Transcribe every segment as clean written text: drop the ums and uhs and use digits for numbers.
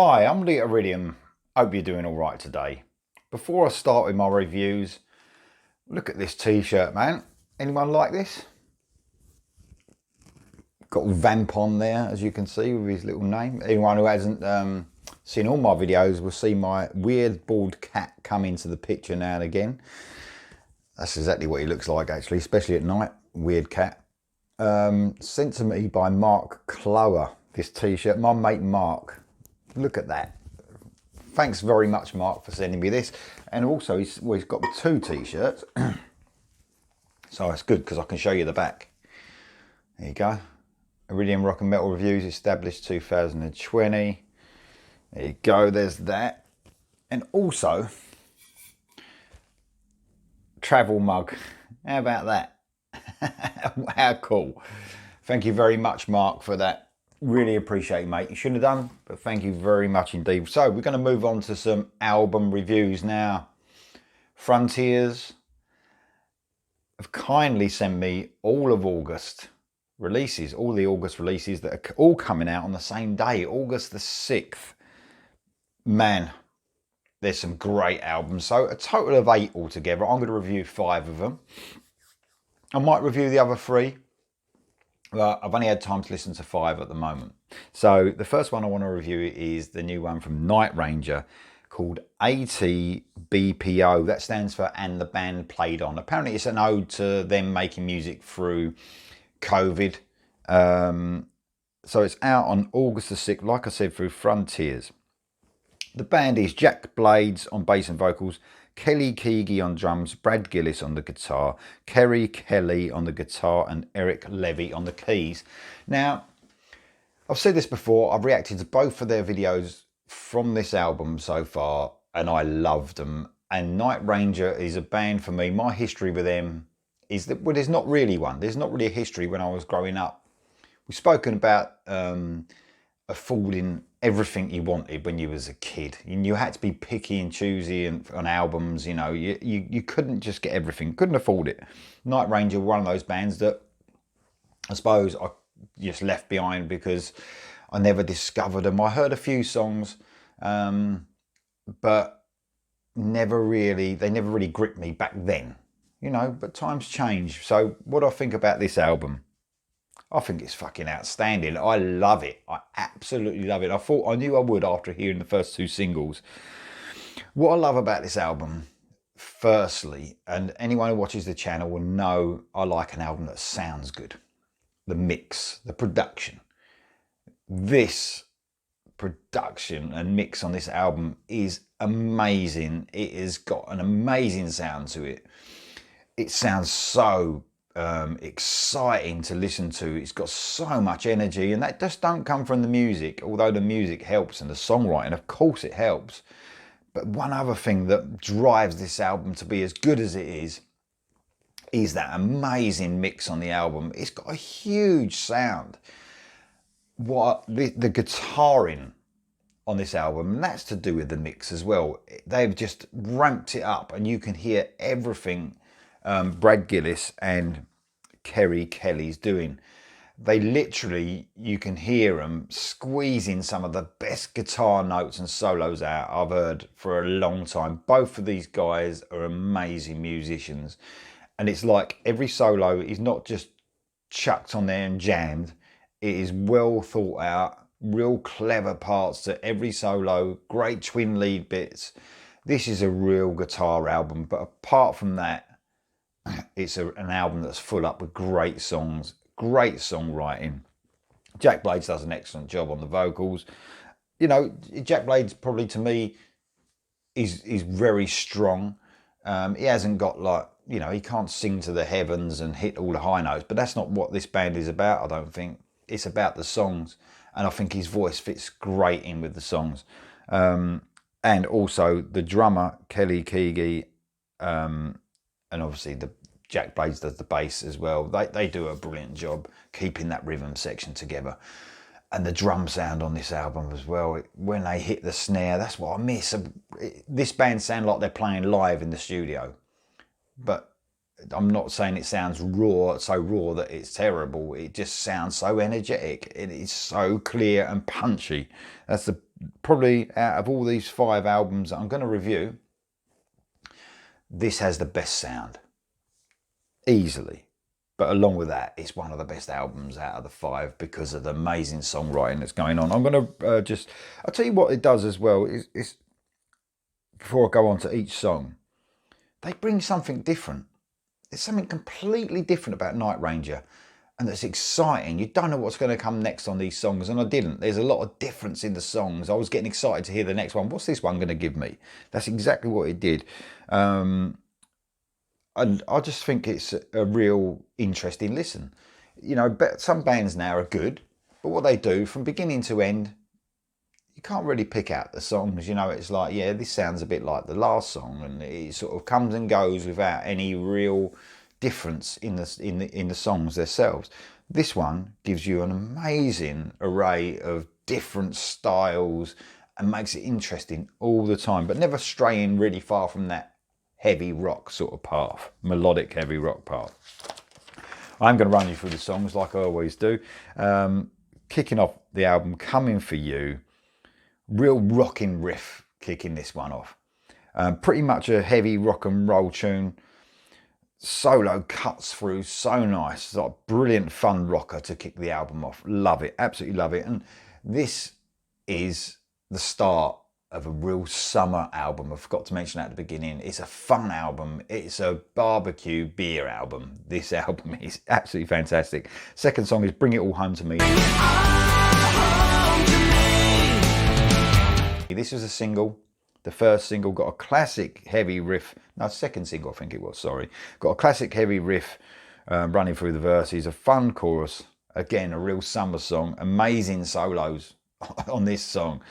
Hi, I'm Lee Iridium. Hope you're doing all right today. Before I start with my reviews, look at this t-shirt, man. Anyone like this? Got Vamp on there, as you can see, with his little name. Anyone who hasn't seen all my videos will see my weird bald cat come into the picture now and again. That's exactly what he looks like, actually, especially at night. Weird cat. Sent to me by Mark Clower, this t-shirt. My mate Mark. Look at that. Thanks very much, Mark, for sending me this. And also, he's got two t-shirts. So it's good because I can show you the back. There you go. Iridium Rock and Metal Reviews, established 2020. There you go, there's that. And also, travel mug. How about that? How cool. Thank you very much, Mark, for that. Really appreciate it, mate. You shouldn't have done, but thank you very much indeed. So we're going to move on to some album reviews now. Frontiers have kindly sent me all of August releases, all the August releases that are all coming out on the same day, August the 6th. Man, there's some great albums. So a total of 8 altogether. I'm going to review 5 of them. I might review the other 3. Well, I've only had time to listen to 5 at the moment. So the first one I want to review is the new one from Night Ranger called ATBPO. That stands for And the Band Played On. Apparently it's an ode to them making music through COVID. So it's out on August the 6th, like I said, through Frontiers. The band is Jack Blades on bass and vocals, Kelly Keagy on drums, Brad Gillis on the guitar, Kerry Kelly on the guitar, and Eric Levy on the keys. Now, I've said this before, I've reacted to both of their videos from this album so far, and I loved them. And Night Ranger is a band for me. My history with them is that, well, there's not really one. There's not really a history when I was growing up. We've spoken about affording everything you wanted when you was a kid. You had to be picky and choosy on albums. You know, you couldn't just get everything, couldn't afford it. Night Ranger were one of those bands that I suppose I just left behind because I never discovered them. I heard a few songs, but they never really gripped me back then, you know, but times change. So what I think about this album, I think it's fucking outstanding. I love it. I absolutely love it. I knew I would after hearing the first 2 singles. What I love about this album, firstly, and anyone who watches the channel will know I like an album that sounds good. The mix, the production. This production and mix on this album is amazing. It has got an amazing sound to it. It sounds so exciting to listen to. It's got so much energy, and that just don't come from the music, although the music helps and the songwriting, of course it helps. But one other thing that drives this album to be as good as it is that amazing mix on the album. It's got a huge sound. What the guitaring on this album, and that's to do with the mix as well. They've just ramped it up, and you can hear everything Brad Gillis and Kerry Kelly's doing. They literally, you can hear them squeezing some of the best guitar notes and solos out I've heard for a long time. Both of these guys are amazing musicians, and it's like every solo is not just chucked on there and jammed. It is well thought out, real clever parts to every solo, great twin lead bits. This is a real guitar album, but apart from that, it's an album that's full up with great songs, great songwriting. Jack Blades does an excellent job on the vocals. You know, Jack Blades probably to me is very strong. He hasn't got, like, you know, he can't sing to the heavens and hit all the high notes, but that's not what this band is about, I don't think. It's about the songs, and I think his voice fits great in with the songs. And also the drummer, Kelly Keagy, and obviously the Jack Blades does the bass as well. They do a brilliant job keeping that rhythm section together. And the drum sound on this album as well, when they hit the snare, that's what I miss. This band sound like they're playing live in the studio. But I'm not saying it sounds raw, so raw that it's terrible. It just sounds so energetic. It is so clear and punchy. That's probably out of all these 5 albums that I'm going to review, this has the best sound, easily. But along with that, it's one of the best albums out of the 5 because of the amazing songwriting that's going on. I'm going to I'll tell you what it does as well. Is before I go on to each song, they bring something different. There's something completely different about Night Ranger, and that's exciting. You don't know what's going to come next on these songs, and I didn't. There's a lot of difference in the songs. I was getting excited to hear the next one. What's this one going to give me? That's exactly what it did. And I just think it's a real interesting listen. You know, some bands now are good, but what they do from beginning to end, you can't really pick out the songs. You know, it's like, yeah, this sounds a bit like the last song, and it sort of comes and goes without any real difference in the songs themselves. This one gives you an amazing array of different styles and makes it interesting all the time, but never straying really far from that heavy rock sort of path, melodic heavy rock path. I'm going to run you through the songs like I always do. Kicking off the album, Coming For You. Real rocking riff kicking this one off. Pretty much a heavy rock and roll tune. Solo cuts through so nice. It's like a brilliant fun rocker to kick the album off. Love it, absolutely love it. And this is the start of a real summer album. I forgot to mention that at the beginning. It's a fun album. It's a barbecue beer album. This album is absolutely fantastic. Second song is Bring It All Home To Me. This was a single. The first single got a classic heavy riff. No, second single I think it was, sorry. Got a classic heavy riff running through the verses. A fun chorus. Again, a real summer song. Amazing solos on this song.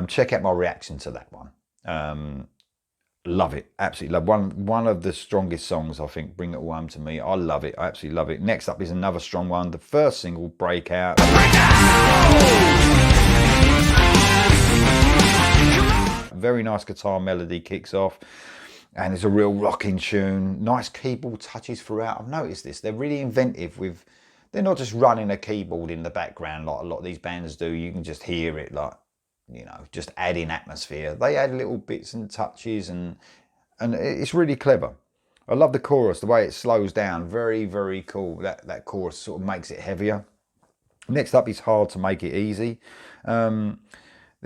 Check out my reaction to that one. Love it. Absolutely love one of the strongest songs, I think, Bring It All Home To Me. I love it. I absolutely love it. Next up is another strong one. The first single, Breakout. Very nice guitar melody kicks off, and it's a real rocking tune. Nice keyboard touches throughout. I've noticed this. They're really inventive with, they're not just running a keyboard in the background like a lot of these bands do. You can just hear it, like, you know, just adding atmosphere. They add little bits and touches, and it's really clever. I love the chorus, the way it slows down. Very, very cool. That chorus sort of makes it heavier. Next up is Hard to Make It Easy. There's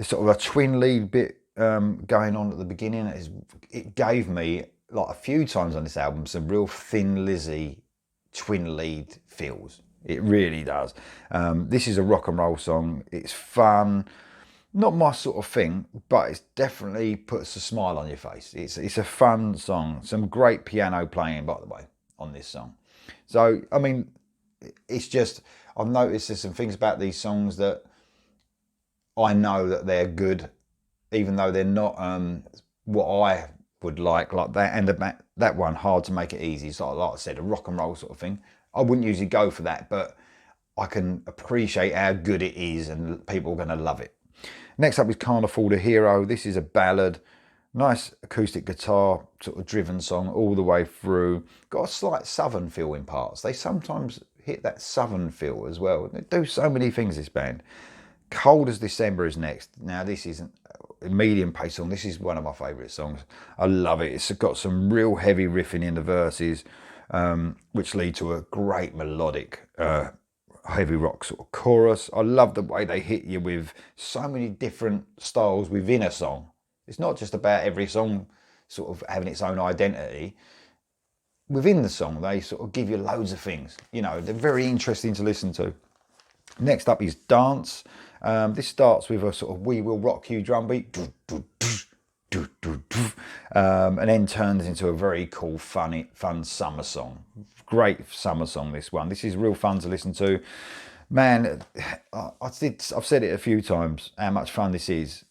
sort of a twin lead bit going on at the beginning. It gave me, like a few times on this album, some real Thin Lizzy twin lead feels. It really does. This is a rock and roll song. It's fun. Not my sort of thing, but it definitely puts a smile on your face. It's a fun song. Some great piano playing, by the way, on this song. So, I mean, it's just, I've noticed there's some things about these songs that I know that they're good, even though they're not what I would like that. And that one, Hard to Make It Easy, it's like I said, a rock and roll sort of thing. I wouldn't usually go for that, but I can appreciate how good it is, and people are going to love it. Next up is Carnival the Hero. This is a ballad. Nice acoustic guitar, sort of driven song all the way through. Got a slight southern feel in parts. They sometimes hit that southern feel as well. They do so many things, this band. Cold as December is next. Now, this isn't a medium pace song. This is one of my favourite songs. I love it. It's got some real heavy riffing in the verses, which lead to a great melodic heavy rock sort of chorus. I love the way they hit you with so many different styles within a song. It's not just about every song sort of having its own identity. Within the song, they sort of give you loads of things. You know, they're very interesting to listen to. Next up is Dance. This starts with a sort of We Will Rock You drum beat. And then turns into a very cool, fun summer song. Great summer song, this one. This is real fun to listen to. Man, I've said it a few times, how much fun this is.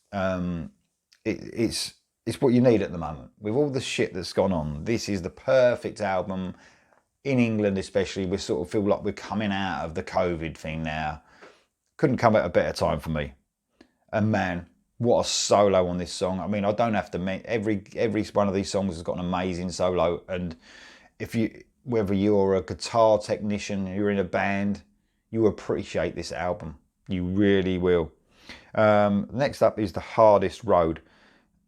It's what you need at the moment. With all the shit that's gone on, this is the perfect album. In England especially, we sort of feel like we're coming out of the COVID thing now. Couldn't come at a better time for me. And man, what a solo on this song. I mean, I don't have to every one of these songs has got an amazing solo, and Whether you're a guitar technician, you're in a band, you appreciate this album. You really will. Next up is The Hardest Road.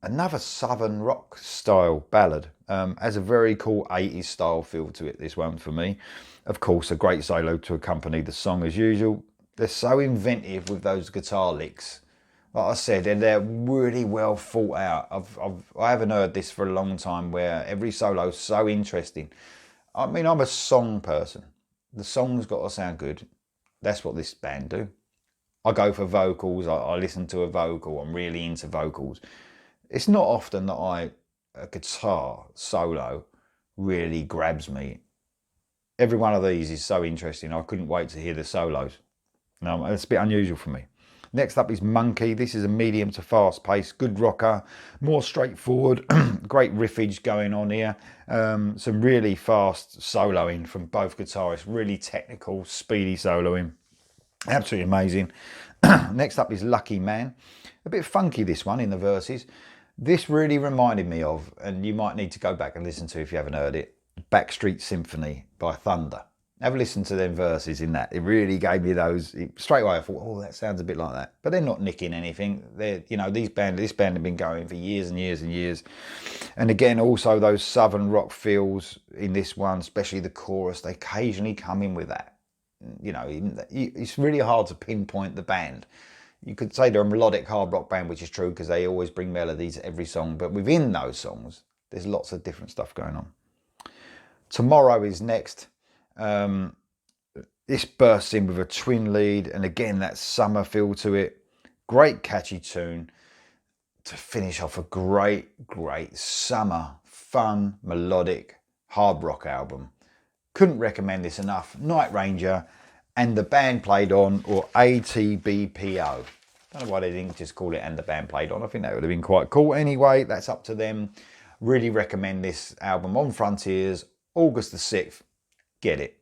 Another southern rock style ballad. Has a very cool 80s style feel to it, this one for me. Of course, a great solo to accompany the song as usual. They're so inventive with those guitar licks. Like I said, they're really well thought out. I haven't heard this for a long time where every solo is so interesting. I mean, I'm a song person. The song's got to sound good. That's what this band do. I go for vocals. I listen to a vocal. I'm really into vocals. It's not often that a guitar solo really grabs me. Every one of these is so interesting. I couldn't wait to hear the solos. No, it's a bit unusual for me. Next up is Monkey. This is a medium to fast pace, good rocker, more straightforward, great riffage going on here. Some really fast soloing from both guitarists, really technical, speedy soloing. Absolutely amazing. Next up is Lucky Man. A bit funky, this one, in the verses. This really reminded me of, and you might need to go back and listen to if you haven't heard it, Backstreet Symphony by Thunder. Have a listen to them verses in that. It really gave me those. Straight away I thought, oh, that sounds a bit like that. But they're not nicking anything. They're, this band have been going for years and years and years. And again, also those southern rock feels in this one, especially the chorus, they occasionally come in with that. It's really hard to pinpoint the band. You could say they're a melodic hard rock band, which is true because they always bring melodies every song. But within those songs, there's lots of different stuff going on. Tomorrow is next. This bursts in with a twin lead, and again that summer feel to it. Great catchy tune to finish off a great summer fun melodic hard rock album. Couldn't recommend this enough. Night Ranger and the band played on, or ATBPO. Don't know why they didn't just call it and the band played on. I think that would have been quite cool. Anyway, that's up to them. Really recommend this album on Frontiers, August the 6th. Get it.